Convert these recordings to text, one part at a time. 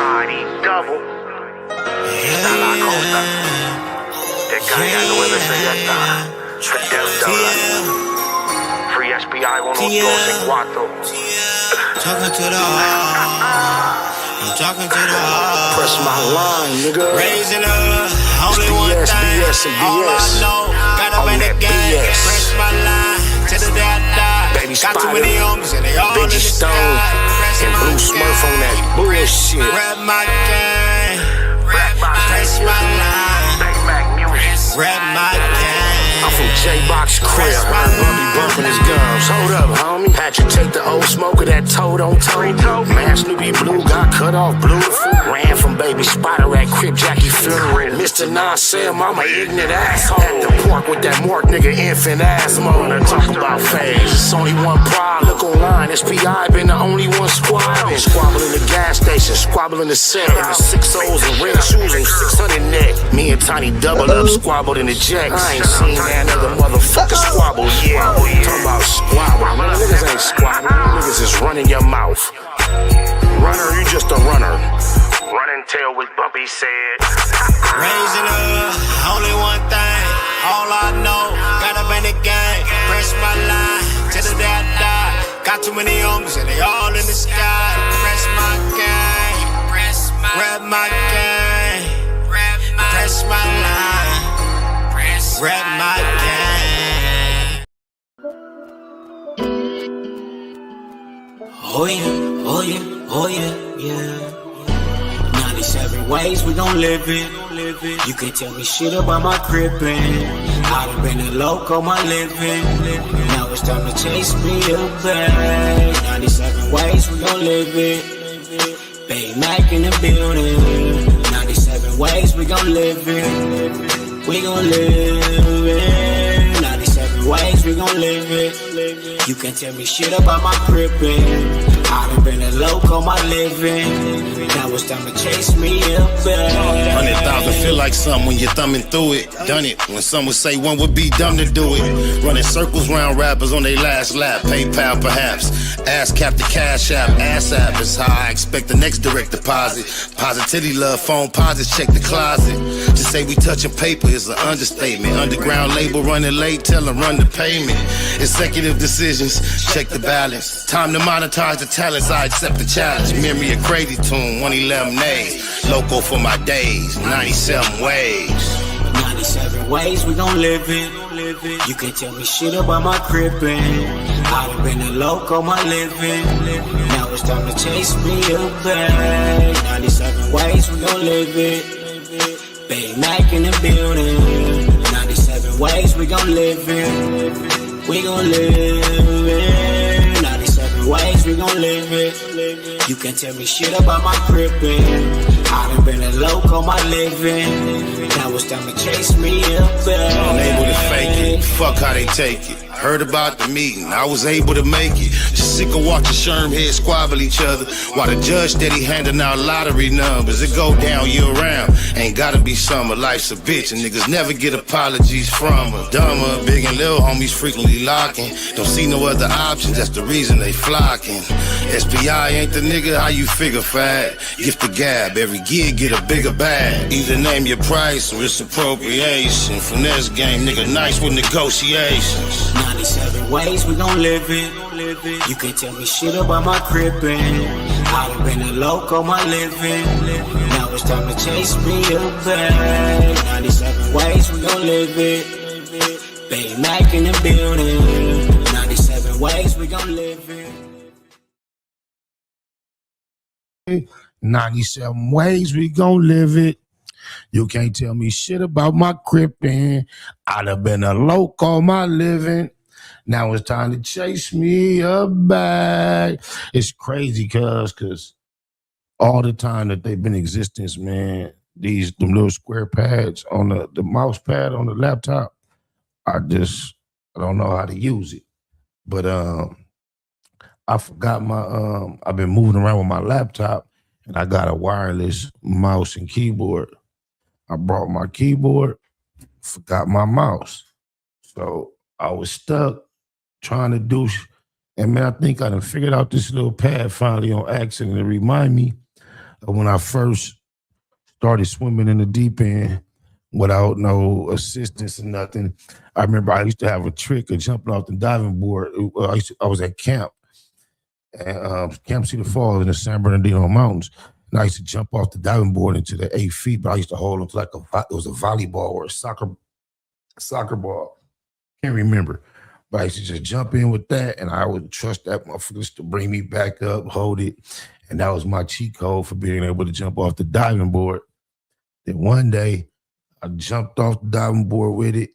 Society double. Está la cosa. Te cae a 9 Free SPI 1, 2, and 4. Talking to the heart. I'm talking to the heart. Press my line, nigga. Raising up, only one BS, thing. BS, and All I BS. know, gotta On win the that game. BS. Press my line to the day I die. Baby Got too many homies and they all in the Biggie sky. Stone, Press and my Blue Smurf on that bullshit. Rap my game. Press my line. BAYMAAC music. Rap my game. I'm from J-Box crib. Bubby bumping his gums. Hold up, homie. Had you take the old smoker that toad on toe. Man, Snoopy Blue got cut off beautiful. Ran from Baby Spider at Crip Jackie funeral. Mr. Nonsense, mama ignorant asshole. At the park with that Mark nigga infant asthma. When I talk about phase, it's only one problem. Look online, SPI been the only one squabbling. Squabble in the gas station, squabble in the set. In the 6 O's and red shoes and 600 net. Me and Tiny double up, squabbled in the jacks. I ain't seen that other motherfucker squabble yet. Talking about squabble. Niggas ain't squabble. Niggas is running your mouth. Runner, you just a runner. Running tail with Bumpy said. Raising up, only one thing. All I know, gotta win the game. Press my line to the day I die. Got too many homies and they all in the sky. Press my game. Rap my game. Press my line. Rap my game. Oh yeah, oh yeah, oh yeah, yeah. 97 ways we gon' live it. You can't tell me shit about my crippin'. I done been a loco my living. Now it's time to chase me a bag. 97 ways we gon' live it. BAYMAAC in the building. 97 ways we gon' live it. We gon' live it. 97 ways we gon' live it. You can't tell me shit about my crippin'. I done been a loco my living. Now it's time to chase me a bag. 100,000 feel like something when you're thumbing through it. Done it when some would say one would be dumb to do it. Running circles round rappers on their last lap. PayPal perhaps. Ass cap the cash app. Ass app is how I expect the next direct deposit. Positivity love phone posits check the closet. To say we touching paper is an understatement. Underground label running late, tell them run the payment. Executive decisions, check the balance. Time to monetize the talents, I accept the challenge. Memory a crazy tune, 111 days. Loco for my days, 97 ways. 97 ways we gon' live it. You can't tell me shit about my crippin'. I done been a loco my living. Now it's time to chase me a bag. 97 ways we gon' live it. BAYMAAC in the building. 97 ways we gon' live it. We gon' live it. 97 ways we gon' live it. You can't tell me shit about my crippin'. I done been a loco my living. Now it's time to chase me a bag. Unable to fake it, fuck how they take it. Heard about the meeting, I was able to make it. Just sick of watching Sherm heads squabble each other while the judge steady handing out lottery numbers. It go down year round, ain't gotta be summer. Life's a bitch and niggas never get apologies from her. Dumber, big and little homies frequently locking. Don't see no other options, that's the reason they flocking. SPI ain't the nigga, how you figure fat? Gift the gab, every gig get a bigger bag. Either name your price or it's appropriation. Finesse game, nigga nice with negotiations. 97 ways we gon' live it. You can't tell me shit about my crippin'. I done been a loco my living. Now it's time to chase me a bag. 97 ways we gon' live it. BAYMAAC in the building. 97 ways we gon' live it. 97 ways we gon' live it. You can't tell me shit about my crippin'. I done been a loco my living. Now it's time to chase me a bag. It's crazy, cause all the time that they've been in existence, man, them little square pads on the mouse pad on the laptop, I don't know how to use it. But I forgot my I've been moving around with my laptop and I got a wireless mouse and keyboard. I brought my keyboard, forgot my mouse. So I was stuck trying to do, and man, I think I done figured out this little pad finally on accident to remind me when I first started swimming in the deep end without no assistance or nothing. I remember I used to have a trick of jumping off the diving board. I was at camp, Camp Cedar Falls in the San Bernardino Mountains. And I used to jump off the diving board into the 8 feet, but I used to hold onto it was a volleyball or a soccer ball. Can't remember. But I used to just jump in with that, and I would trust that motherfuckers to bring me back up, hold it. And that was my cheat code for being able to jump off the diving board. Then one day, I jumped off the diving board with it,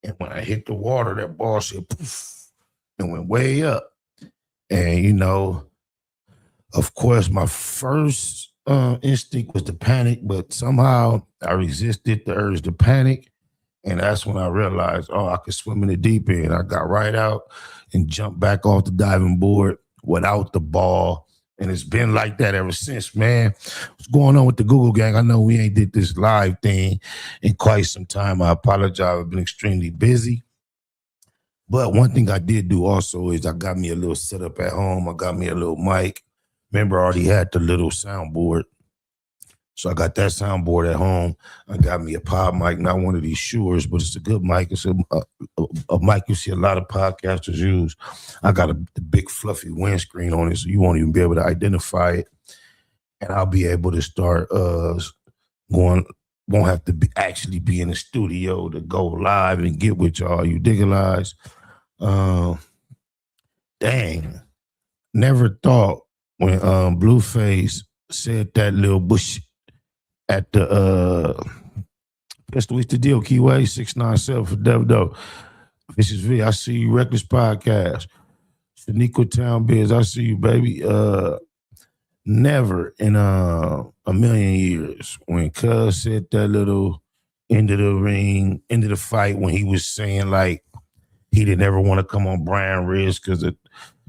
and when I hit the water, that ball said poof and went way up. And, you know, of course, my first instinct was to panic, but somehow I resisted the urge to panic. And that's when I realized, oh, I could swim in the deep end. I got right out and jumped back off the diving board without the ball. And it's been like that ever since, man. What's going on with the Google gang? I know we ain't did this live thing in quite some time. I apologize. I've been extremely busy. But one thing I did do also is I got me a little setup at home. I got me a little mic. Remember, I already had the little soundboard. So I got that soundboard at home. I got me a pod mic, not one of these Shure's, but it's a good mic. It's a mic you see a lot of podcasters use. I got the big fluffy windscreen on it, so you won't even be able to identify it. And I'll be able to start won't have to actually be in the studio to go live and get with y'all. You digitalize. Dang. Never thought when Blueface said that little bush at the Pistol East the Deal, Keyway 697 for Dev. This is V. I see you, Reckless Podcast. Shaniqua Town Biz, I see you, baby. Never in a million years when Cuz said that little end of the ring, end of the fight, when he was saying like he didn't ever want to come on Brian Riz because of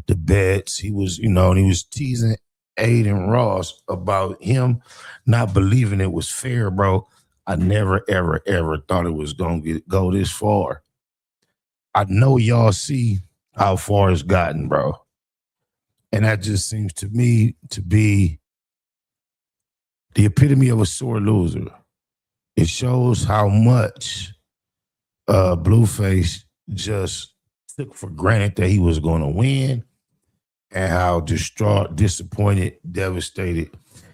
the bets. He was, you know, and he was teasing Adin Ross about him not believing it was fair, bro. I never, ever, ever thought it was going to go this far. I know y'all see how far it's gotten, bro. And that just seems to me to be the epitome of a sore loser. It shows how much Blueface just took for granted that he was going to win and how distraught, disappointed, devastated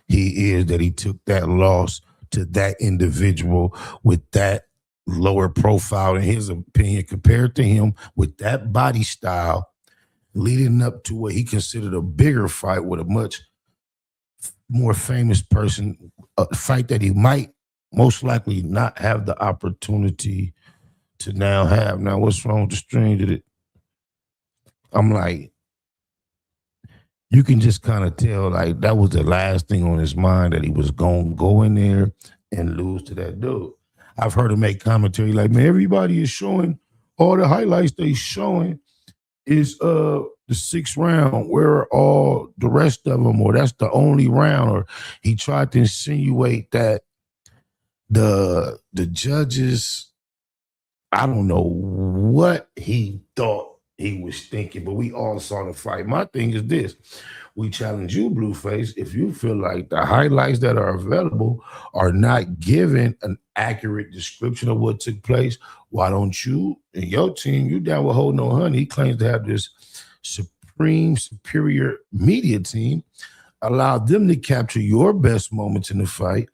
he is that he took that loss to that individual with that lower profile, in his opinion, compared to him with that body style, leading up to what he considered a bigger fight with a much more famous person, a fight that he might most likely not have the opportunity to now have. Now, what's wrong with the stream? I'm like, you can just kind of tell, like, that was the last thing on his mind, that he was going to go in there and lose to that dude. I've heard him make commentary like, man, everybody is showing all the highlights they showing is the 6th round. Where are all the rest of them? Or that's the only round. Or he tried to insinuate that the judges, I don't know what he thought he was thinking, but we all saw the fight. My thing is this. We challenge you, Blueface, if you feel like the highlights that are available are not giving an accurate description of what took place, why don't you and your team, you down with Lotta Honey, he claims to have this superior media team, allow them to capture your best moments in the fight,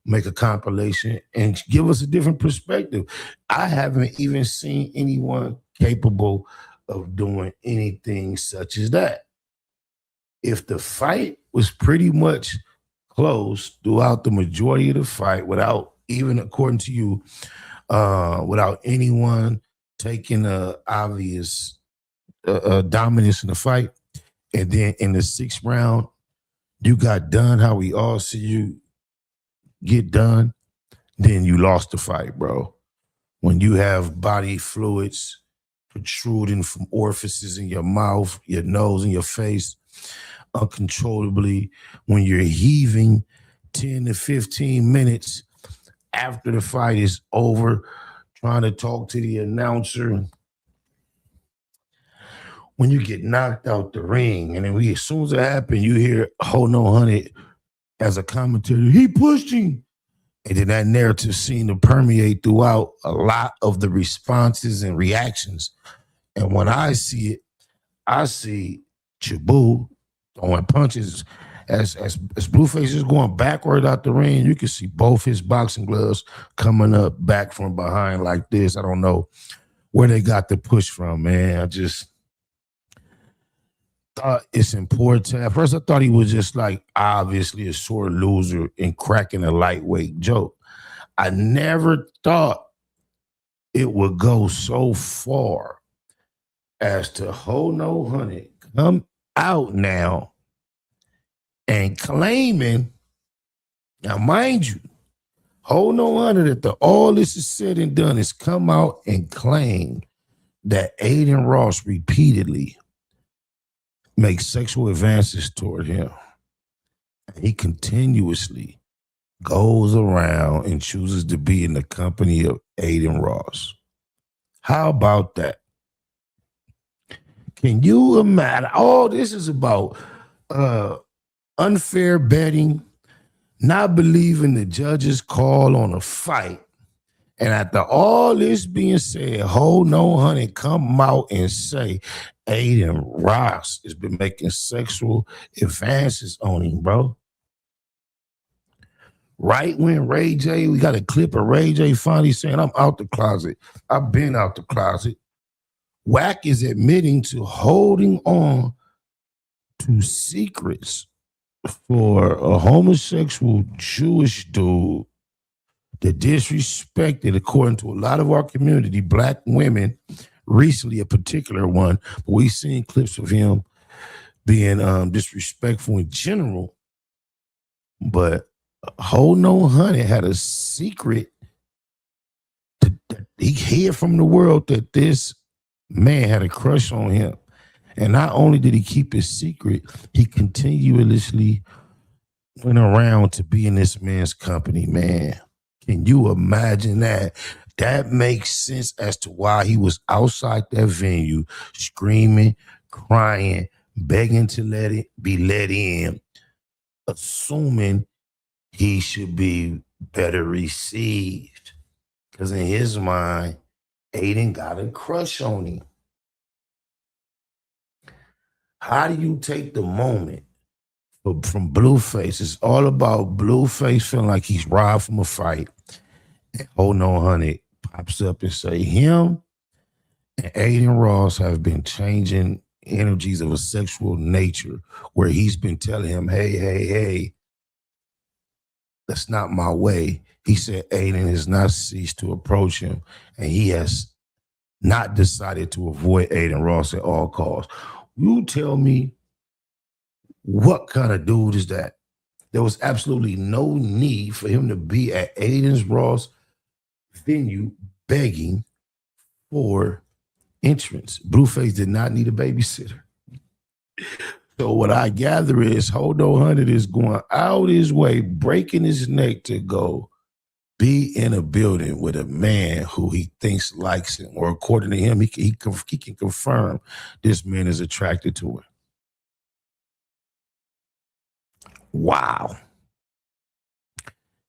make a compilation, and give us a different perspective. I haven't even seen anyone capable of doing anything such as that. If the fight was pretty much close throughout the majority of the fight, without, even according to you, without anyone taking a obvious dominance in the fight, and then in the 6th round, you got done how we all see you get done, then you lost the fight, bro. When you have body fluids protruding from orifices in your mouth, your nose, and your face uncontrollably, when you're heaving 10 to 15 minutes after the fight is over, trying to talk to the announcer, when you get knocked out the ring, and then as soon as it happens, you hear Lotta Honey as a commentator, he pushed him. And then that narrative seemed to permeate throughout a lot of the responses and reactions. And when I see it, I see Chaboo throwing punches. As Blueface is going backward out the ring, you can see both his boxing gloves coming up back from behind like this. I don't know where they got the push from, man. I just thought it's important. At first, I thought he was just like obviously a sore loser and cracking a lightweight joke. I never thought it would go so far as to Lotta Honey come out now and claiming, now mind you, Lotta Honey, that all this is said and done, is come out and claim that Adin Ross repeatedly makes sexual advances toward him. He continuously goes around and chooses to be in the company of Adin Ross. How about that? Can you imagine? All this is about unfair betting, not believing the judge's call on a fight. And after all this being said, Lotta Honey come out and say Adin Ross has been making sexual advances on him, bro. Right when Ray J, we got a clip of Ray J finally saying, I'm out the closet. I've been out the closet. Wack is admitting to holding on to secrets for a homosexual Jewish dude that disrespected, according to a lot of our community, black women, recently a particular one, but we've seen clips of him being disrespectful in general. But Lotta Honey had a secret that he hid from the world, that this man had a crush on him. And not only did he keep his secret, he continuously went around to be in this man's company, man. Can you imagine that? That makes sense as to why he was outside that venue, screaming, crying, begging to be let in, assuming he should be better received. Because in his mind, Adin got a crush on him. How do you take the moment from Blueface? It's all about Blueface feeling like he's robbed from a fight. And Lotta Honey pops up and say him and Adin Ross have been changing energies of a sexual nature, where he's been telling him, hey, that's not my way. He said Adin has not ceased to approach him, and he has not decided to avoid Adin Ross at all costs. You tell me, what kind of dude is that? There was absolutely no need for him to be at Adin Ross' venue begging for entrance. Blueface did not need a babysitter. So what I gather is Lotta Honey is going out his way, breaking his neck to go be in a building with a man who he thinks likes him, or according to him, he can confirm this man is attracted to her. Wow.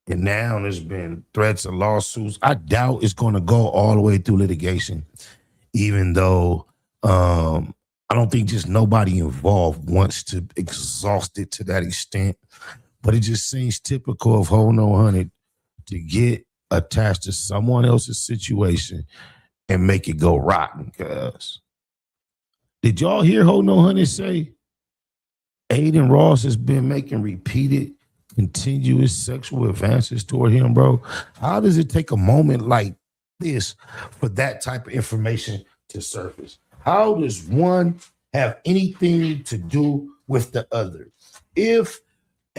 And now there's been threats of lawsuits. I doubt it's going to go all the way through litigation, even though I don't think just nobody involved wants to exhaust it to that extent. But it just seems typical of Lotta Honey to get attached to someone else's situation and make it go rotten. Cause did y'all hear Lotta Honey say Adin Ross has been making repeated, continuous sexual advances toward him, bro? How does it take a moment like this for that type of information to surface? How does one have anything to do with the other? If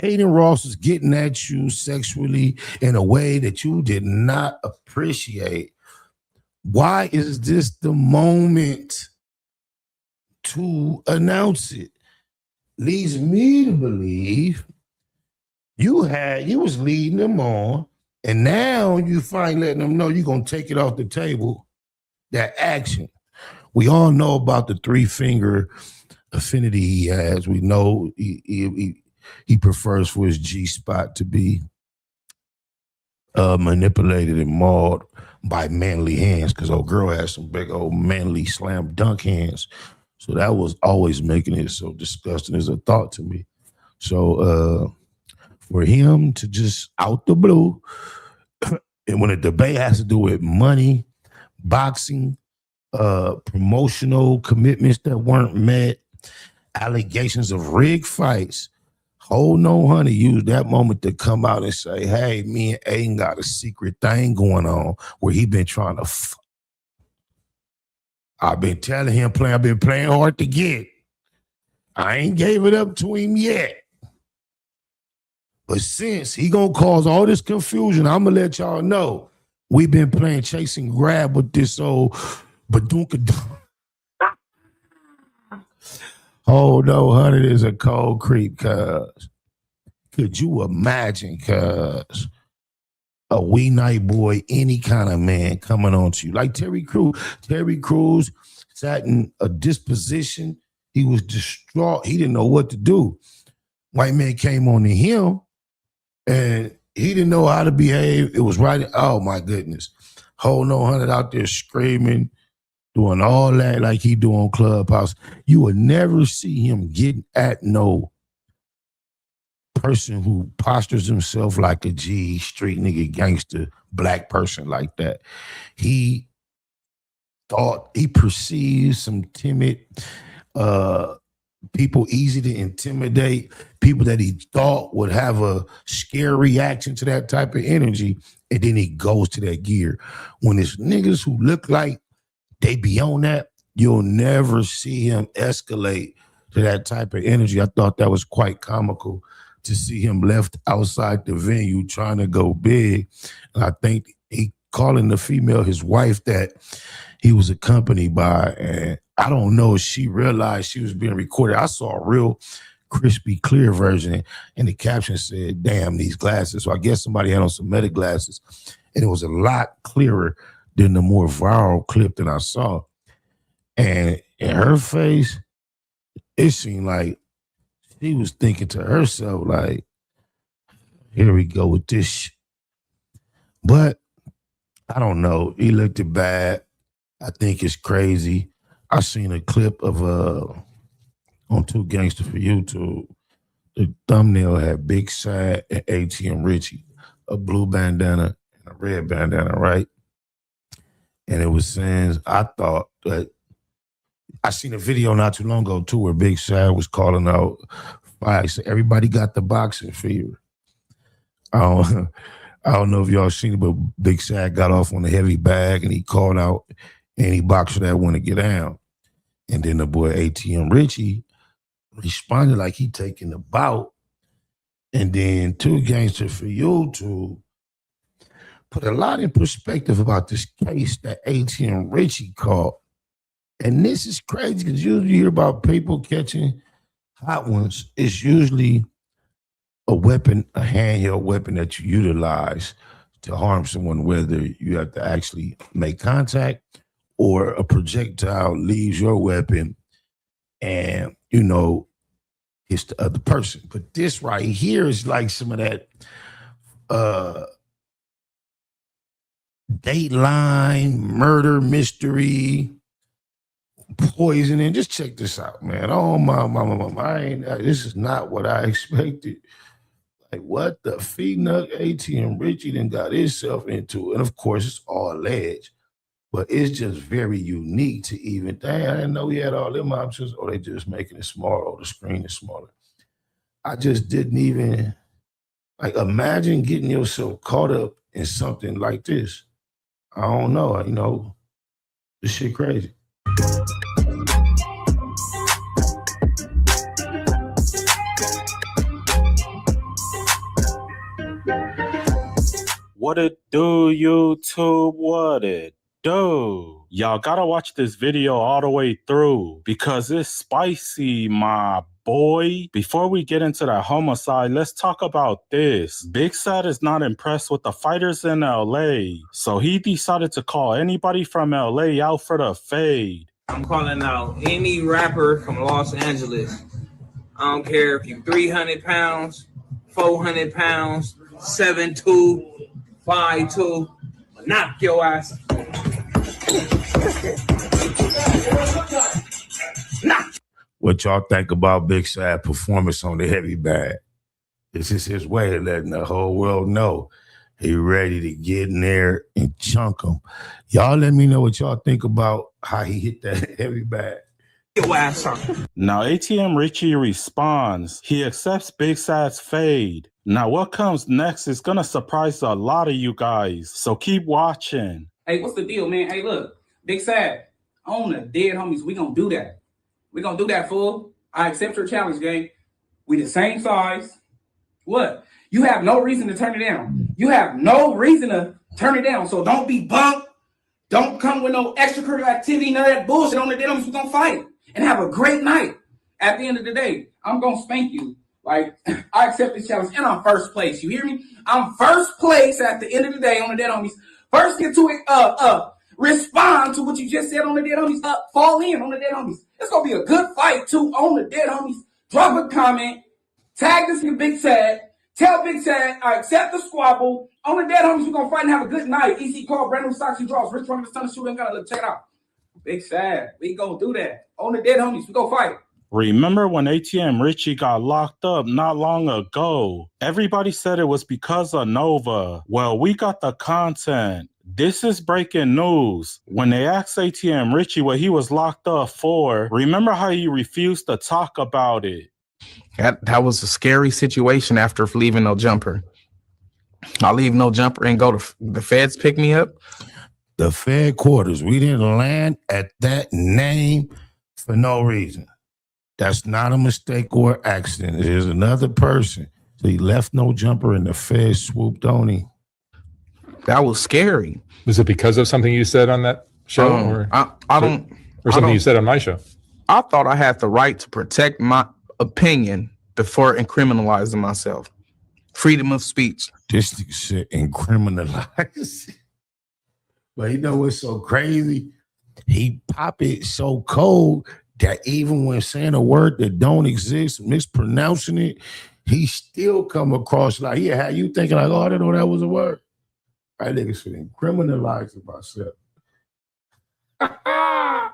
Adin Ross is getting at you sexually in a way that you did not appreciate, why is this the moment to announce it? Leads me to believe you was leading them on, and now you finally letting them know you're going to take it off the table, that action. We all know about the 3-finger affinity he has. We know he he prefers for his G-spot to be manipulated and mauled by manly hands, because old girl has some big old manly slam dunk hands. So that was always making it so disgusting as a thought to me. So for him to just out the blue, and when a debate has to do with money, boxing, promotional commitments that weren't met, allegations of rigged fights, Lotta Honey used that moment to come out and say, hey, me and Adin got a secret thing going on where he been trying to I've been telling him, I've been playing hard to get. I ain't gave it up to him yet. But since he gonna cause all this confusion, I'm gonna let y'all know we've been playing chasing grab with this old badunka. Oh no, Honey is a cold creep, cuz. Could you imagine, cuz, a weeknight boy, any kind of man coming on to you? Like Terry Crews. Terry Crews sat in a disposition. He was distraught. He didn't know what to do. White man came on to him, and he didn't know how to behave. It was right. Oh, my goodness. Lotta Honey out there screaming, doing all that like he do on Clubhouse. You would never see him getting at no person who postures himself like a G, street nigga, gangster, black person like that. He thought he perceived some timid people, easy to intimidate, people that he thought would have a scare reaction to that type of energy, and then he goes to that gear. When it's niggas who look like they be on that, you'll never see him escalate to that type of energy. I thought that was quite comical to see him left outside the venue trying to go big. And I think he calling the female his wife that he was accompanied by, and I don't know if she realized she was being recorded. I saw a real crispy, clear version, and the caption said, damn, these glasses. So I guess somebody had on some meta glasses, and it was a lot clearer than the more viral clip that I saw. And in her face, it seemed like she was thinking to herself, like, here we go with this shit. But I don't know. He looked it bad. I think it's crazy. I seen a clip of on Two Gangster for YouTube. The thumbnail had Big Sad and ATM Richie, a blue bandana and a red bandana, right? And it was saying, I thought that I seen a video not too long ago too where Big Sad was calling out fights. So everybody got the boxing fever. I don't know if y'all seen it, but Big Sad got off on a heavy bag and he called out any boxer that want to get down. And then the boy ATM Richie responded like he taking the bout. And then Two Gangster for YouTube put a lot in perspective about this case that ATM Richie caught. And this is crazy because usually you hear about people catching hot ones. It's usually a weapon, a handheld weapon that you utilize to harm someone, whether you have to actually make contact or a projectile leaves your weapon and, you know, hits the other person. But this right here is like some of that Dateline, murder mystery, poisoning. Just check this out, man. Oh my, this is not what I expected. Like, what the Nug ATM Richie then got himself into? And of course, it's all alleged, but it's just very unique to even think. I didn't know he had all them options, or they just making it smaller, or the screen is smaller. I just didn't even like imagine getting yourself caught up in something like this. I don't know, you know, this shit crazy. What it do, YouTube? What it do? Y'all gotta watch this video all the way through because it's spicy, my boy. Before we get into that homicide, let's talk about this. Big Sad is not impressed with the fighters in LA, so he decided to call anybody from LA out for the fade. I'm calling out any rapper from Los Angeles. I don't care if you 300 pounds, 400 pounds, 7'2", 5'2", knock your ass. What y'all think about Big Sad performance on the heavy bag? This is his way of letting the whole world know he ready to get in there and chunk them. Y'all let me know what y'all think about how he hit that heavy bag. Now ATM Richie responds. He accepts Big Sad's fade. Now what comes next is gonna surprise a lot of you guys, so keep watching. Hey, what's the deal, man? Hey, look, Big Sad, on the dead homies, we gonna do that. We gonna do that, fool. I accept your challenge, gang. We the same size. What? You have no reason to turn it down. You have no reason to turn it down. So don't be bumped. Don't come with no extracurricular activity, none of that bullshit. On the dead homies, we gonna fight and have a great night. At the end of the day, I'm gonna spank you. Like, I accept this challenge and I'm first place. You hear me? I'm first place at the end of the day on the dead homies. First get to it, respond to what you just said on the dead homies. Fall in on the dead homies. It's gonna be a good fight too on the dead homies. Drop a comment, tag this nigga Big Sad, tell Big Sad I accept the squabble. On the dead homies, we're gonna fight and have a good night. Easy call, brand new socks and draws. Rich running the sun shooter ain't gotta look. Check it out. Big Sad, we gonna do that. On the dead homies, we gonna fight. Remember when ATM Richie got locked up not long ago? Everybody said it was because of Nova. Well, we got the content. This is breaking news. When they asked ATM Richie what he was locked up for, remember how he refused to talk about it? That was a scary situation after leaving No Jumper. I leave No Jumper and go to the feds pick me up. The Fed quarters. We didn't land at that name for no reason. That's not a mistake or accident. There's another person. So he left No Jumper and the Fed swooped on him. That was scary. Was it because of something you said on that show? Or something you said on my show? I thought I had the right to protect my opinion before incriminalizing myself. Freedom of speech. This nigga said incriminalize. But you know what's so crazy? He pop it so cold that even when saying a word that don't exist, mispronouncing it, he still come across like, yeah, how you thinking like, oh, I didn't know that was a word. I nigga should incriminalize myself. I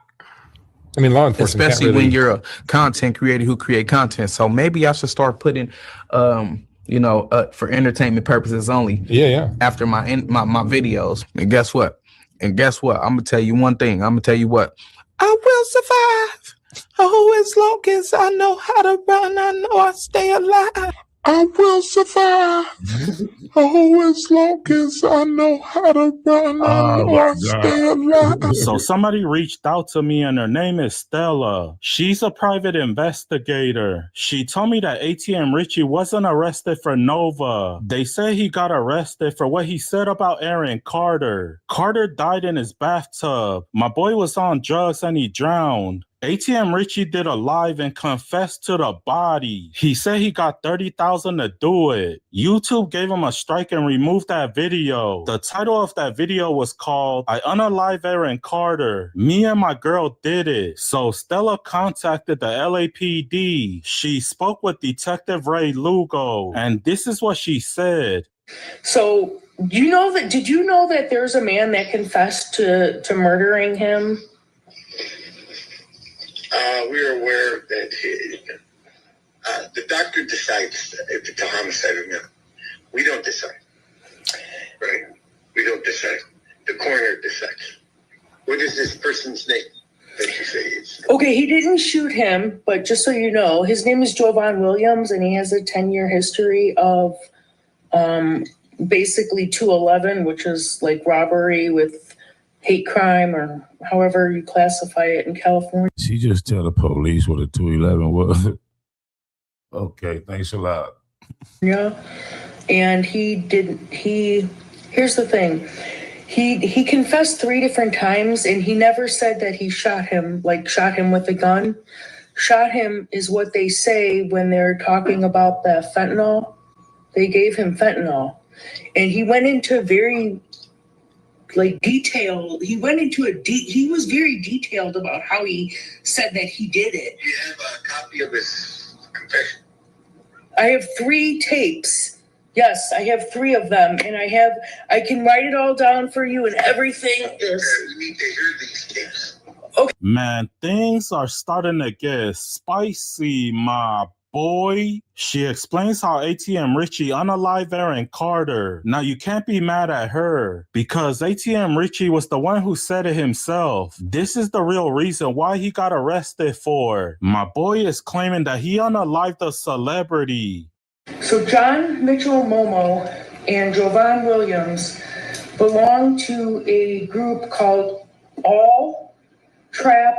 mean, law enforcement, especially when you're a content creator who create content. So maybe I should start putting, for entertainment purposes only. Yeah. After my videos, and guess what? I'm gonna tell you one thing. I'm gonna tell you what. I will survive. Oh, as long as I know how to run, I know I stay alive. I will survive. Oh, as long as I know how to run, I know I stay alive. So somebody reached out to me and her name is Stella. She's a private investigator. She told me that ATM Richie wasn't arrested for Nova. They say he got arrested for what he said about Aaron Carter. Carter died in his bathtub. My boy was on drugs and he drowned. ATM Richie did a live and confessed to the body. He said he got $30,000 to do it. YouTube gave him a strike and removed that video. The title of that video was called I Unalive Aaron Carter. Me and my girl did it. So Stella contacted the LAPD. She spoke with Detective Ray Lugo, and this is what she said. So did you know that there's a man that confessed to murdering him? We're aware that the doctor decides if it's a homicide or not. We don't decide. Right? We don't decide. The coroner decides. What is this person's name that you say is? Okay, he didn't shoot him, but just so you know, his name is Jovan Williams, and he has a 10-year history of basically 211, which is like robbery with hate crime or however you classify it in California. She just tell the police what a 211 was. Okay, thanks a lot. Yeah, and here's the thing. He confessed 3 different times, and he never said that he shot him with a gun. Shot him is what they say when they're talking about the fentanyl. They gave him fentanyl, and he went into very detailed. He was very detailed about how he said that he did it. Do you have a copy of his confession? I have 3 tapes. Yes, I have 3 of them, and I can write it all down for you, and everything is. We need to hear these tapes. Okay. Man, things are starting to get spicy, my boy. She explains how ATM Richie unalived Aaron Carter. Now, you can't be mad at her because ATM Richie was the one who said it himself. This is the real reason why he got arrested for. My boy is claiming that he unalived a celebrity. So John Mitchell Momo and Jovan Williams belong to a group called All Trap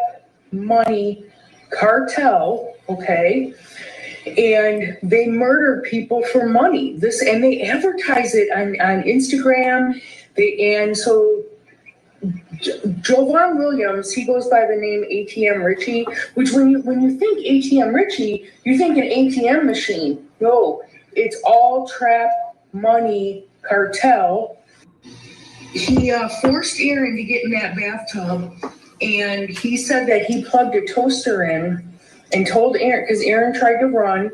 Money Cartel, okay? And they murder people for money. And they advertise it on Instagram. So Jovan Williams, he goes by the name ATM Richie, which when you think ATM Richie, you think an ATM machine. No, it's All Trap Money Cartel. He forced Aaron to get in that bathtub, and he said that he plugged a toaster in and told Aaron, because Aaron tried to run,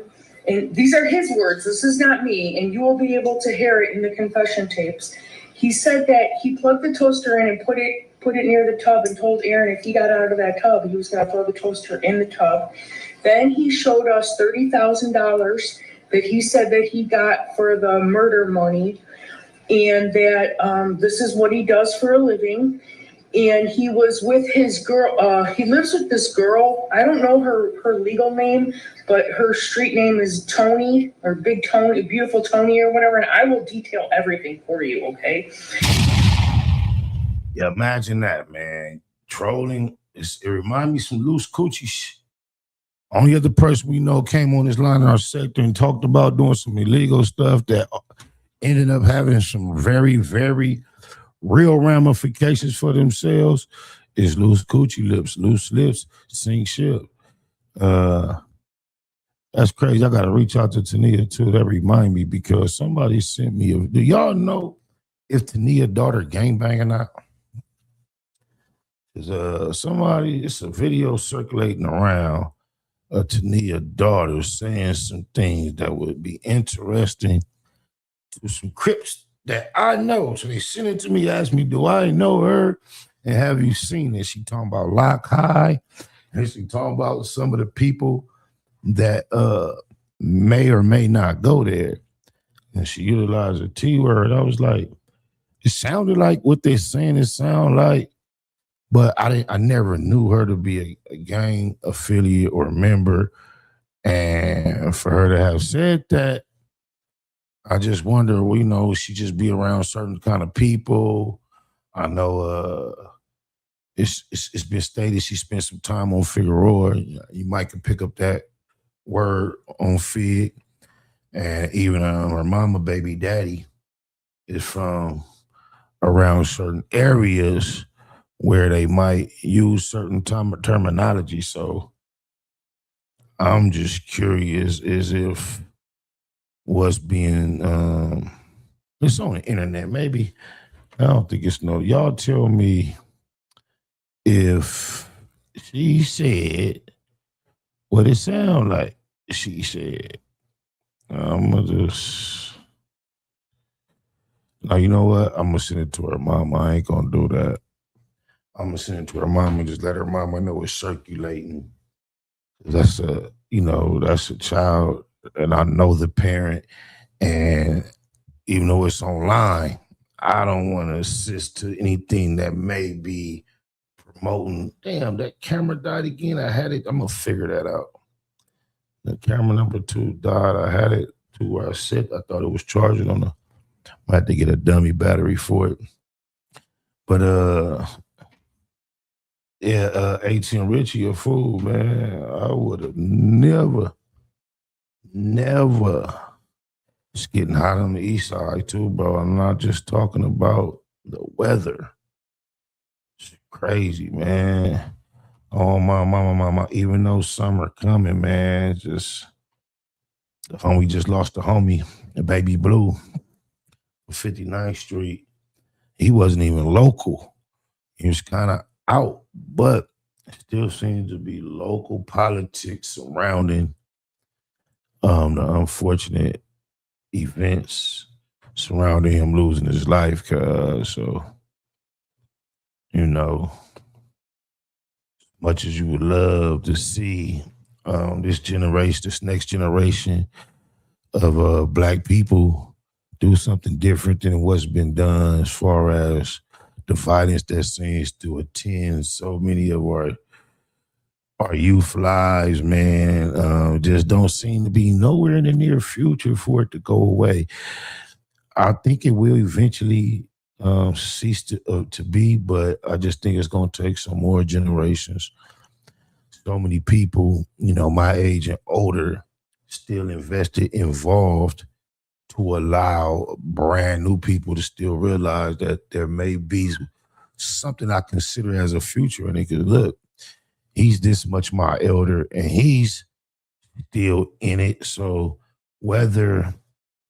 and these are his words, this is not me, and you will be able to hear it in the confession tapes. He said that he plugged the toaster in and put it near the tub and told Aaron if he got out of that tub, he was going to throw the toaster in the tub. Then he showed us $30,000 that he said that he got for the murder money, and that this is what he does for a living. And he was with his girl. He lives with this girl. I don't know her legal name, but her street name is Tony, or Big Tony, Beautiful Tony, or whatever. And I will detail everything for you, okay? Yeah, imagine that, man. Trolling. It reminds me of some loose coochie shit. Only other person we know came on this line in our sector and talked about doing some illegal stuff that ended up having some very, very real ramifications for themselves is loose coochie lips. Loose lips sink ship. That's crazy. I gotta reach out to Tania too. That remind me because somebody sent me do y'all know if Tania's daughter gangbang or not? There's it's a video circulating around of Tania's daughter saying some things that would be interesting to some Crips that I know. So they sent it to me, asked me, do I know her? And have you seen it? She talking about Lock High. And she talking about some of the people that may or may not go there. And she utilized a T word. I was like, it sounded like what they're saying it sound like, but I never knew her to be a gang affiliate or a member. And for her to have said that, I just wonder, well, you know, she just be around certain kind of people. I know it's been stated she spent some time on Figueroa. You might can pick up that word on Fig. And even her mama, baby daddy, is from around certain areas where they might use certain terminology. So I'm just curious as if what's being it's on the internet. Maybe I don't think it's no. Y'all tell me if she said what it sound like she said. I'm gonna just now. You know what? I'm gonna send it to her mama. I ain't gonna do that. I'm gonna send it to her mama and just let her mama know it's circulating. That's that's a child. And I know the parent, and even though it's online, I don't want to assist to anything that may be promoting. Damn, that camera died again. I had it. I'm gonna figure that out. The camera number 2 died. I had it to where I sit. I thought it was charging on I had to get a dummy battery for it. But ATM Richie a fool, man. I would have never. It's getting hot on the east side too, bro. I'm not just talking about the weather. It's crazy, man. Oh, my mama. Even though summer coming, man, just the homie just lost the homie, the baby Blue, 59th Street. He wasn't even local. He was kind of out, but it still seems to be local politics surrounding the unfortunate events surrounding him losing his life. So, you know, much as you would love to see this next generation of black people do something different than what's been done as far as the violence that seems to attend so many of our youth lives, man, just don't seem to be nowhere in the near future for it to go away. I think it will eventually cease to be, but I just think it's going to take some more generations. So many people, you know, my age and older, still involved to allow brand new people to still realize that there may be something I consider as a future. And they could look, he's this much my elder and he's still in it. So whether,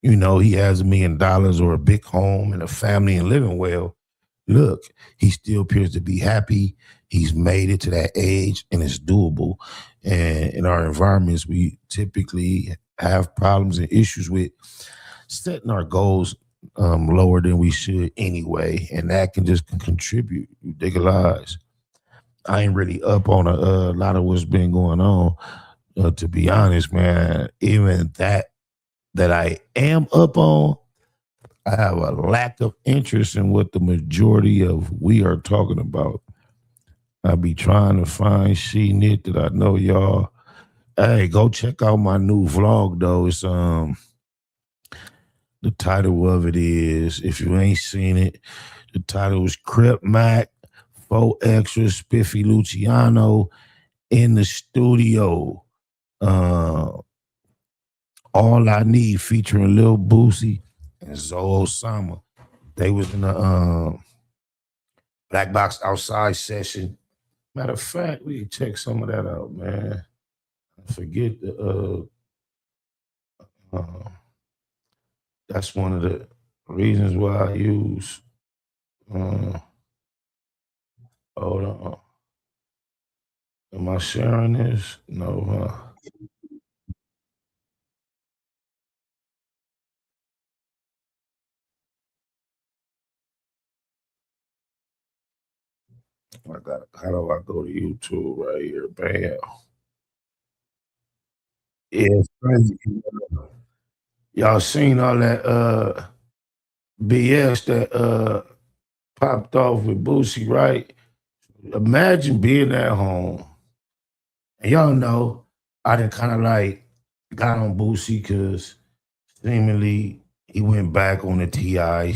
you know, he has $1 million or a big home and a family and living well, look, he still appears to be happy. He's made it to that age and it's doable. And in our environments, we typically have problems and issues with setting our goals lower than we should anyway. And that can just contribute. You dig a lies. I ain't really up on a lot of what's been going on, to be honest, man. Even that I am up on, I have a lack of interest in what the majority of we are talking about. I be trying to find shit that I know y'all. Hey, go check out my new vlog though. It's the title of it is, if you ain't seen it, the title is BAYMAAC, 4 Extra, Spiffy Luciano in the studio. All I Need featuring Lil Boosie and Zoe Osama. They was in the Black Box Outside session. Matter of fact, we can check some of that out, man. I forget the that's one of the reasons why I use hold on. Am I sharing this? No, how do I go to YouTube right here? Bam. Yeah, it's crazy. Y'all seen all that BS that popped off with Boosie, right? Imagine being at home. And y'all know I done kind of like got on Boosie because seemingly he went back on the T.I.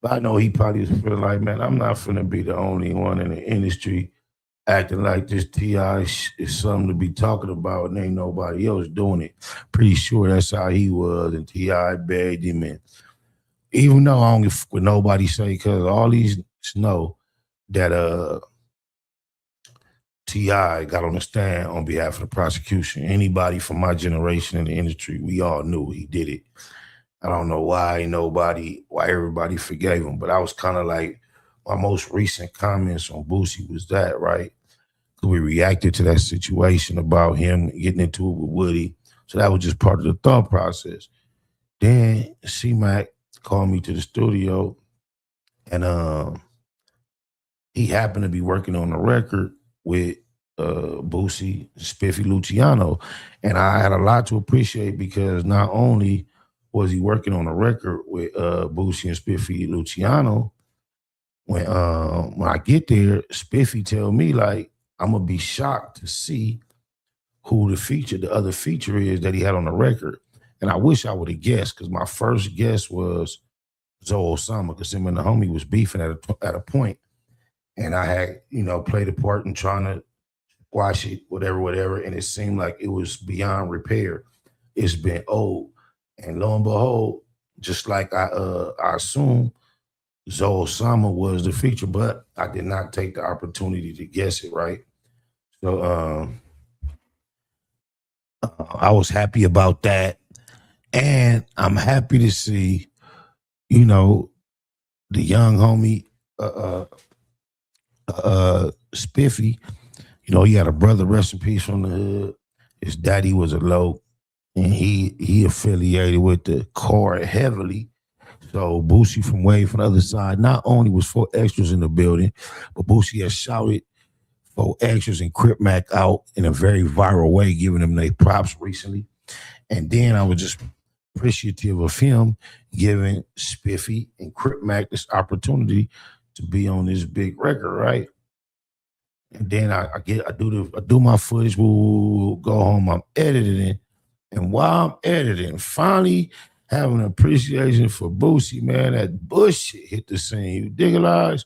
But I know he probably was feeling like, man, I'm not finna be the only one in the industry acting like this T.I. is something to be talking about and ain't nobody else doing it. Pretty sure that's how he was, and T.I. begged him. And even though I don't give what nobody say, because all these know that T.I. got on the stand on behalf of the prosecution. Anybody from my generation in the industry, we all knew he did it. I don't know why everybody forgave him, but I was kind of like, my most recent comments on Boosie was that, right? We reacted to that situation about him getting into it with Woody. So that was just part of the thought process. Then C-Mac called me to the studio and he happened to be working on a record with Boosie, Spiffy Luciano. And I had a lot to appreciate because not only was he working on a record with Boosie and Spiffy Luciano, when I get there, Spiffy tell me like, I'm gonna be shocked to see who the other feature is that he had on the record. And I wish I would have guessed, because my first guess was Zoe Osama, because him and the homie was beefing at a point. And I had, played a part in trying to squash it, whatever. And it seemed like it was beyond repair. It's been old. And lo and behold, just like I assumed, Zoe Osama was the feature, but I did not take the opportunity to guess it, right? So I was happy about that. And I'm happy to see, the young homie, Spiffy, he had a brother, rest in peace, from the hood. His daddy was a low. and he affiliated with the court heavily. So Boosie from Wave from the other side, not only was 4 extras in the building, but Boosie has shouted 4 extras and BAYMAAC out in a very viral way, giving them their props recently. And then I was just appreciative of him giving Spiffy and BAYMAAC this opportunity to be on this big record, right? And then I do my footage, we'll go home, I'm editing. And while I'm editing, finally having an appreciation for Boosie, man, that bullshit hit the scene. You digitalize?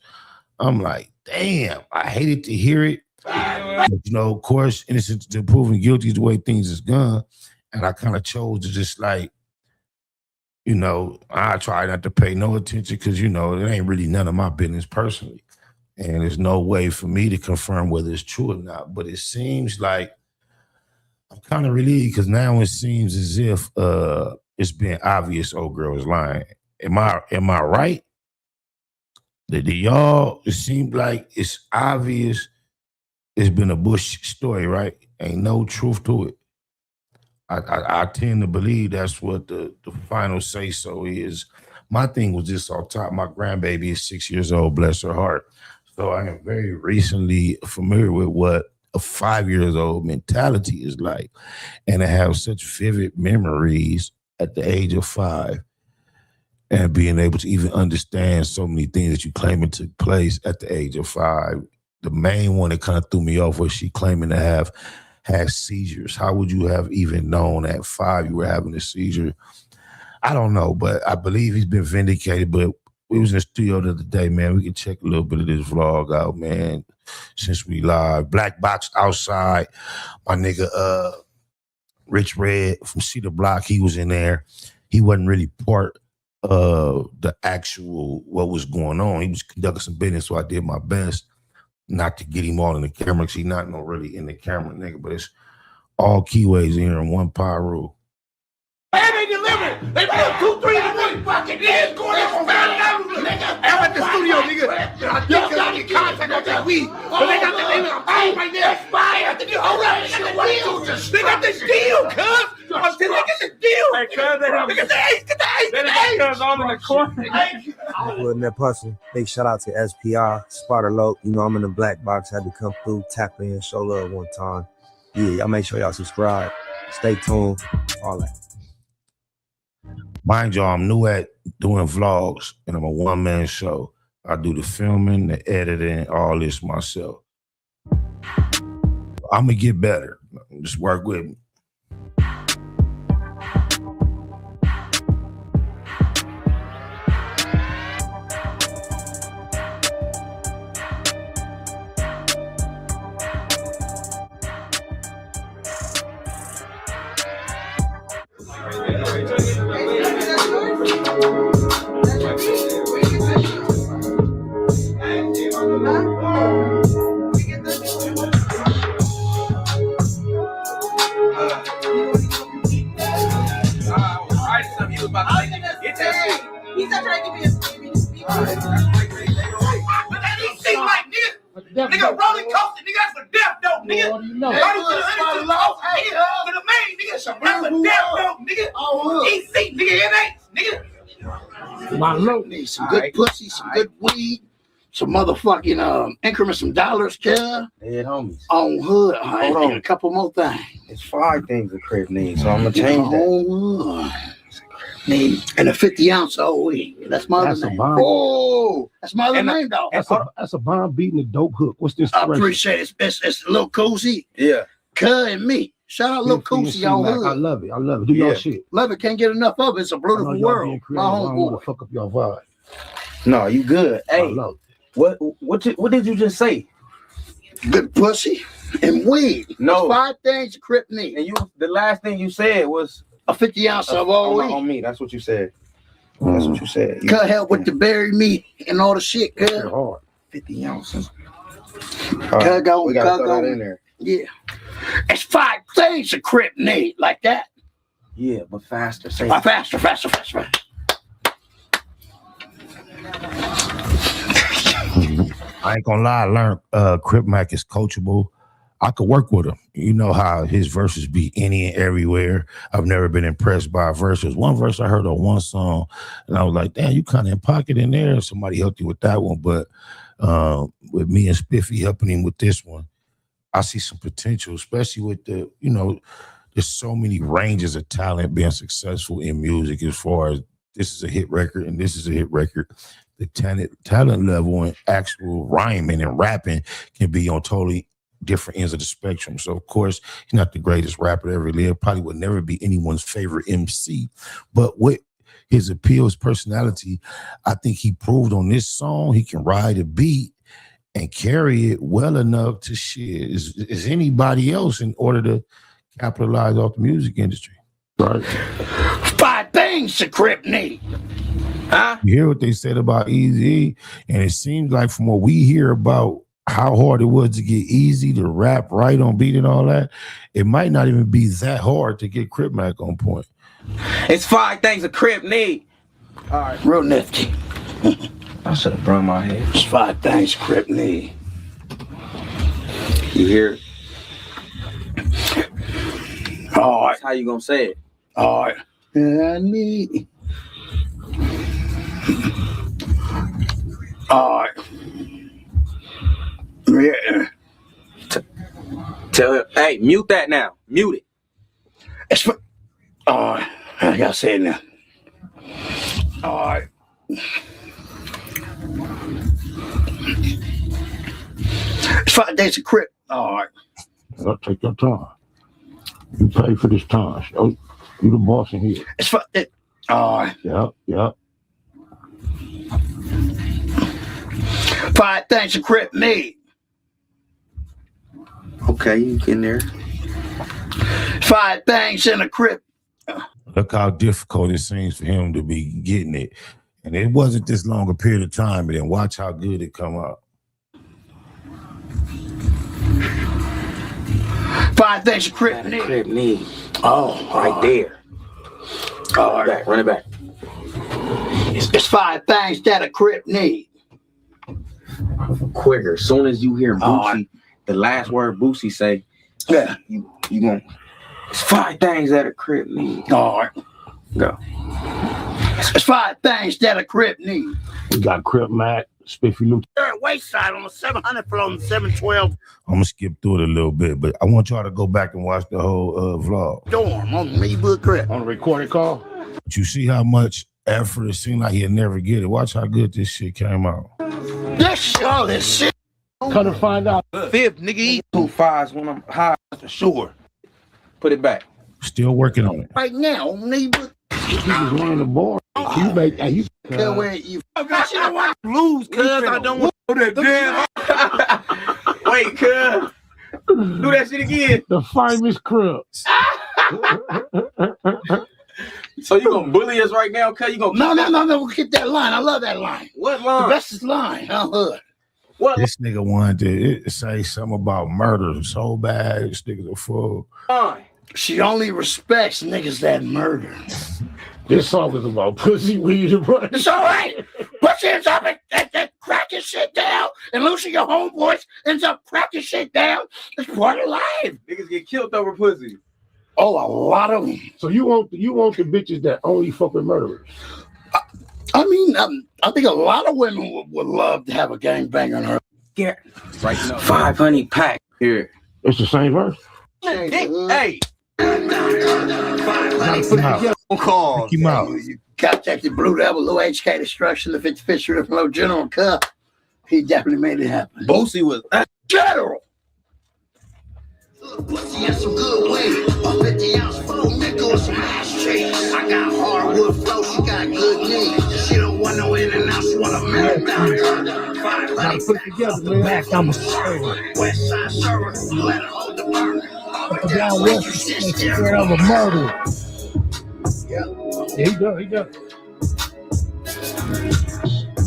I'm like, damn, I hated to hear it. But, you know, of course, innocent to proven guilty is the way things is gone. And I kind of chose to just like, you know, I try not to pay no attention because, you know, it ain't really none of my business personally. And there's no way for me to confirm whether it's true or not. But it seems like I'm kind of relieved because now it seems as if it's been obvious old girl is lying. Am I right? That y'all, it seems like it's obvious it's been a bush story, right? Ain't no truth to it. I tend to believe that's what the final say-so is. My thing was just off top. My grandbaby is 6 years old, bless her heart. So I am very recently familiar with what a 5-year-old mentality is like. And I have such vivid memories at the age of 5 and being able to even understand so many things that you claiming took place at the age of 5. The main one that kind of threw me off was she claiming to have had seizures. How would you have even known at 5 you were having a seizure? I don't know, but I believe he's been vindicated. But we was in the studio the other day, man. We can check a little bit of this vlog out, man, since we live. BLACKBOX outside. My nigga Rich Red from Cedar Block, he was in there. He wasn't really part of the actual what was going on. He was conducting some business, so I did my best not to get him all in the camera because he's not no really in the camera, nigga. But it's all keyways in here in one power rule. And they delivered. They put 2, 3 in the morning. Fucking is going on nigga. I'm at the studio, nigga. Y'all got in contact with that weed. But they got the name of the phone right there. Expired. Hold up. They got this deal, cuz. I'm telling you, get the deal. Hey, cuz, get the cuz all in the corner. Well, in that person, big shout out to SPI, Spotter Loke. You know, I'm in the BLACKBOX. Had to come through, tap in, show love one time. Yeah, y'all make sure y'all subscribe. Stay tuned. All that. Mind y'all, I'm new at doing vlogs, and I'm a one-man show. I do the filming, the editing, all this myself. I'm going to get better. Just work with me. Nigga, rolling coaster, nigga, that's for death dope, nigga. Rolling to the main, nigga. That's for death dope, nigga. EC, nigga, nigga. My low need some good pussy, some good weed, some motherfucking increments, some dollars, kid. Dead homies. On hood, I need a couple more things. It's 5 things a crib needs, so I'm gonna change that. Need and a 50 ounce of weed. That's my other name. Oh, that's my other name, dog. That's a bomb beating a dope hook. What's this? I appreciate it. It's a little cozy. Yeah. Cuz and me. Shout out Lil Cozy on hood. I love it. I love it. Do y'all shit. Love it. Can't get enough of it. It's a beautiful world. My homeboy. Fuck up y'all vibe. No, you good. Hey, what did you just say? Good pussy and weed. No. That's 5 things a crip need. And the last thing you said was a 50 ounce of all weed. On me. That's what you said. That's what you said. Cut help with the berry meat and all the shit. Cut hard. 50 ounces. Cut go. We gotta throw that in there. Yeah. It's 5 things a crip need like that. Yeah, but faster. Say faster. I ain't gonna lie, I learned BAYMAAC is coachable. I could work with him. You know how his verses be any and everywhere. I've never been impressed by a verse. There's one verse I heard on one song, and I was like, damn, you kind of in pocket in there. Somebody helped you with that one. But with me and Spiffy helping him with this one, I see some potential, especially with the, you know, there's so many ranges of talent being successful in music as far as this is a hit record and this is a hit record. The talent level and actual rhyming and rapping can be on totally different ends of the spectrum. So, of course, he's not the greatest rapper to ever live. Probably would never be anyone's favorite MC. But with his appeal, his personality, I think he proved on this song he can ride a beat and carry it well enough to shit as anybody else in order to capitalize off the music industry. Right. 5 things the Crip need. Huh? You hear what they said about Easy, and it seems like from what we hear about how hard it was to get Easy to rap right on beat and all that, it might not even be that hard to get BAYMAAC on point. It's 5 things a Crip need. All right. Real nifty. I should have brought my head. It's 5 things Crip need. You hear it? All right. That's how you gonna say it? All right. I need. All right. Yeah. Tell him, hey, mute that now. Mute it. It's for, all right. I gotta say it now. All right. It's 5 days of Crip. All right. I'll take your time. You pay for this time. You the boss in here. It's 5 days. All right. Yep. 5 things a Crip need. Okay, you get in there. 5 things in a Crip. Look how difficult it seems for him to be getting it. And it wasn't this long a period of time, and then watch how good it come out. 5 things a Crip need. Crip need. Oh, right there. All right. Run it back. It's 5 things that a Crip need. Quicker. As soon as you hear Boosie, the last word Boosie say, yeah, you gonna. It's 5 things that a Crip need. All right. Go. It's 5 things that a Crip need. We got BAYMAAC, Spiffy Luke. Wayside on the 700 floor and 712. I'm gonna skip through it a little bit, but I want y'all to go back and watch the whole vlog. Dorm on the Meadwood Crip. On the recording call. But you see how much effort it seemed like he'll never get it. Watch how good this shit came out. All this shit. Come to find out. 5th, nigga, eat 2 5s when I'm high. For sure. Put it back. Still working on it. Right now on Meadwood. He was running the board. You make you. Where you? I don't want to lose, cuz I don't want that damn. Wait, cuz. Do that shit again. The famous Crips. So you gonna bully us right now, cuz? You gonna No. Get that line. I love that line. What line? The bestest line. Hood. What? This nigga wanted to say something about murder so bad. This nigga's a fool. She only respects niggas that murder. This song is about pussy, weed, and money. It's all right. Push hands up and crack your shit down. And losing your homeboys ends up cracking shit down. It's part of life. Niggas get killed over pussy. Oh, a lot of them. So you want the bitches that only fuck with murderers? I mean, I think a lot of women would love to have a gangbang on her. Yeah. Right now. 500 pack. Here. It's the same verse. Hey. Call. Keep him out. You contacted Blue Devil, Lil HK Destruction, the 55th Street of Low General Cup. He definitely made it happen. Boosie was General. Pussy and some good weed. A 50-ounce phone nickel and some ass cheeks. I got hardwood flow, she got good knees. She don't want no in and out, she want a marathon. 5 Gotta put it together, man. Back, I'm a server. West side server, let her hold the burner. Down west, scared of a murder. Yeah, he does.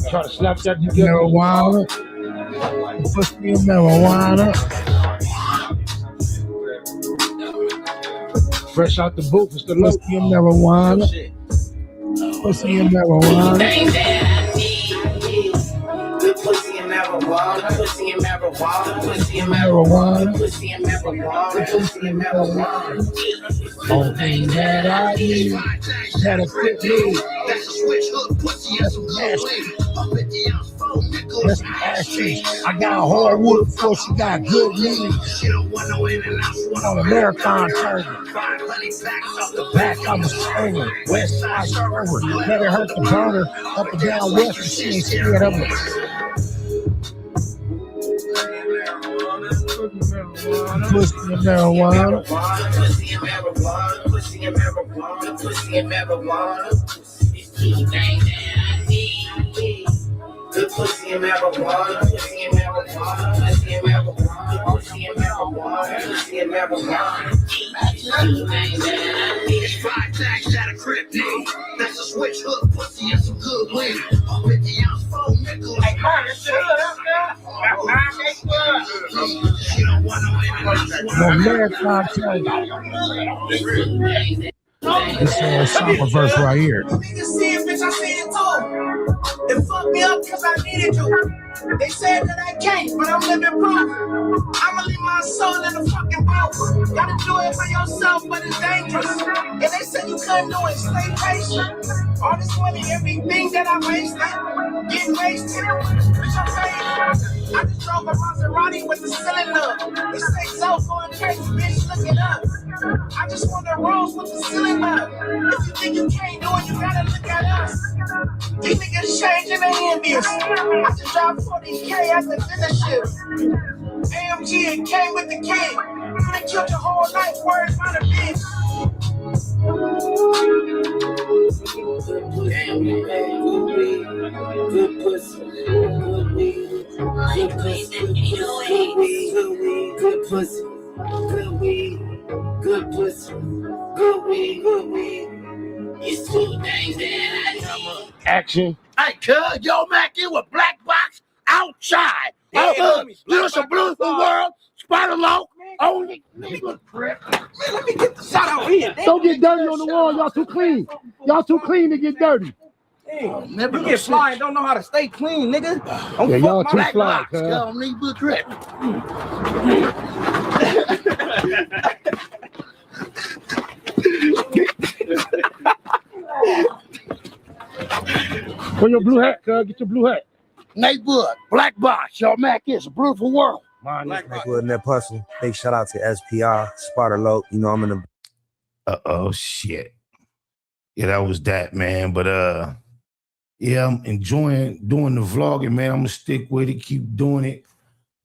Try to snap that together. Marijuana. Pussy and marijuana. Fresh out the booth, it's the pussy and marijuana. Pussy and marijuana. Pussy and marijuana. marijuana, pussy and marijuana, pussy and marijuana, pussy and marijuana, pussy and marijuana. Only thing that I need that'll fit me. That's a switch hook pussy. That's some nasty. A 50-ounce phone nickel. That's nasty. I got hardwood before she got good knees. She don't want no in and out. On a marathon turn. 500 packs off the Back I was turning. West side server. Let it hurt the burner. Up and down west and she ain't scared of it. Pussy and marijuana. Pussy and marijuana, pussy and marijuana, pussy and marijuana. It's two things that I need. Good pussy and marijuana, pussy and marijuana, pussy and marijuana, pussy and marijuana, pussy and marijuana. It's two things that I need. It's 5 tags at a crib, nigga. That's a switch hook pussy and some good weed. A 50-ounce phone nickel. Hey, Carter, shut up, She don't want no in and out. No marathon turn. This summer verse right here. Niggas see it, bitch, I see it too. It fucked me up cause I needed you. They said that I can't, but I'm living proof. I'ma leave my soul in the fucking booth. Gotta do it for yourself, but it's dangerous. And they said you couldn't do it, stay patient. All this money, everything that I wasted, getting wasted. Bitch, I'm paid. I just drove a Maserati with the ceiling up. It say so going crazy, bitch, look it up. I just want the rolls with the ceiling up. If you think you can't do it, you gotta look at us. These niggas changing, they envious. I just dropped 40K at the dealership. AMG and came with the kid. You done killed your whole life, worried about a bitch. Good pussy, good weed, good pussy, good weed, good pussy, good weed, good pussy, good weed, good weed. It's two things that I need. Action. Hey, cuz, yo, Mac in with BLACKBOX outside. Yeah, Listen, Blueface World, Spider Low, only nigga crip. Man, let me get the shot out here. Don't get dirty on the wall. Y'all too clean. Y'all too clean to get dirty. Never you get fly and don't know how to stay clean, nigga. Yeah, y'all too fly, cuz. Y'all need good crip. Where your blue hat, cuz? Get your blue hat. Neighborhood, BLACKBOX, y'all Mac is a beautiful world. Neighborhood in that puzzle. Big shout out to SPR, Sparta Low. You know, I'm in the. Oh shit. Yeah, that was that, man. But yeah, I'm enjoying doing the vlogging, man. I'm gonna stick with it, keep doing it.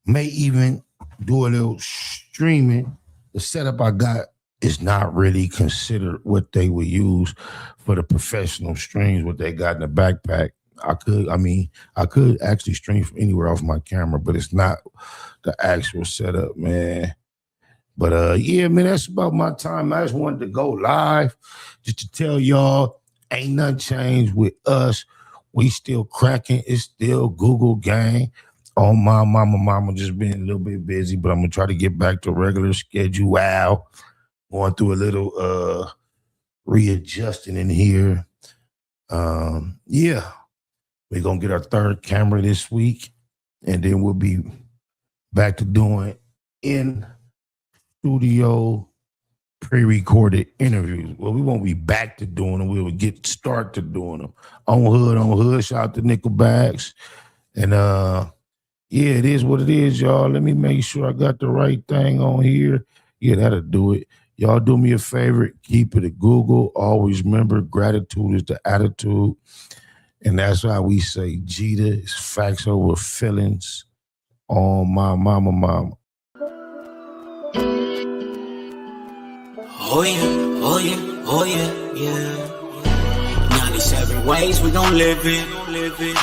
May even do a little streaming. The setup I got is not really considered what they would use for the professional streams, what they got in the backpack. I could actually stream from anywhere off my camera, but it's not the actual setup, man. But yeah, man, that's about my time. I just wanted to go live just to tell y'all ain't nothing changed with us. We still cracking. It's still Google gang. Oh, my mama just been a little bit busy, but I'm gonna try to get back to regular schedule. Wow. Going through a little readjusting in here. Yeah. We're gonna get our third camera this week, and then we'll be back to doing in studio pre-recorded interviews. Well, we won't be back to doing them. We will get started doing them. On hood. Shout out to Nickelbacks. And yeah, it is what it is, y'all. Let me make sure I got the right thing on here. Yeah, that'll do it. Y'all do me a favor, keep it at Google. Always remember, gratitude is the attitude. And that's why we say Jeter is facts over feelings on my mama. Oh yeah. 97 ways we gon' live it.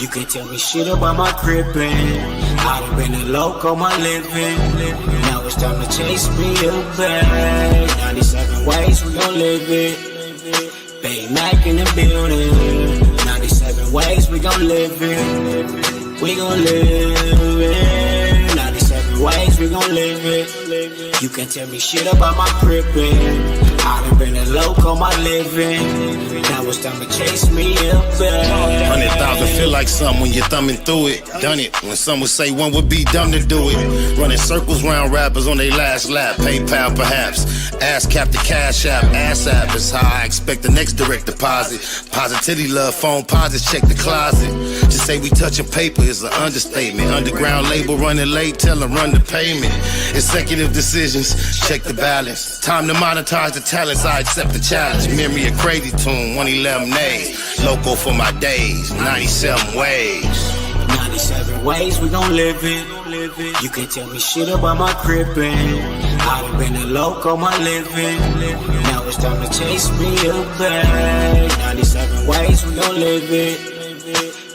You can't tell me shit about my crippin'. I done been a loco, my living. Now it's time to chase me a bag. 97 ways we gon' live it. BAYMAAC in the building. 97 ways we gon' live it. We gon' live it. 97 ways we gon' live it. You can't tell me shit about my crippin'. I done been a loco my living. Now it's time to chase me up back. 100,000 feel like something when you're thumbing through it. Done it when some would say one would be dumb to do it. Running circles round rappers on their last lap. PayPal perhaps. Ass cap the cash app. Ass app is how I expect the next direct deposit. Positivity love phone posits check the closet. Just say we touching paper is an understatement. Underground label running late, tell them run the payment. Executive decisions, check the balance. Time to monetize the talents, I accept the challenge. Memory of crazy tune, 111 days. Local for my days, 97 ways. 97 ways we gon' live it. You can't tell me shit about my crippin'. I done been a loco my living. Now it's time to chase me up back. 97 ways we gon' live it.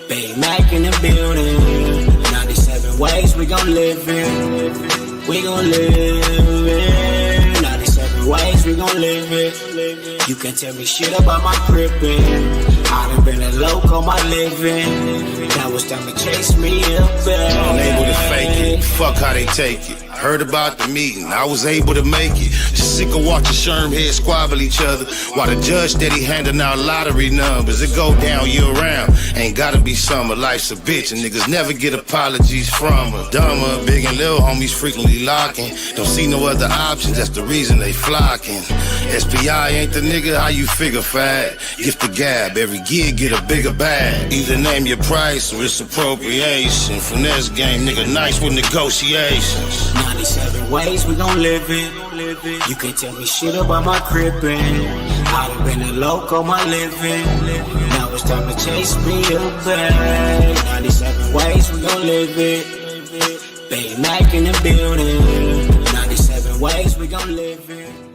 BAYMAAC in the building. 97 ways we gon' live it. We gon' live it. 97 ways we gon' live it. You can't tell me shit about my crippin'. I done been a loco my living. Now it's time to chase me up back. Unable to fake it, fuck how they take it. Heard about the meeting, I was able to make it. Just sick of watching Sherm heads squabble each other while the judge steady handing out lottery numbers. It go down year round, ain't gotta be summer. Life's a bitch and niggas never get apologies from her. Dumber, big and little homies frequently locking. Don't see no other options, that's the reason they flocking. SPI ain't the nigga, how you figure fat? Gift the gab, every gig get a bigger bag. Either name your price or it's appropriation. Finesse game, nigga nice with negotiations. 97 ways we gon' live it. You can't tell me shit about my crippin'. I done been a loco my living. Now it's time to chase me up back. 97 ways we gon' live it. BAYMAAC in the building. 97 ways we gon' live it.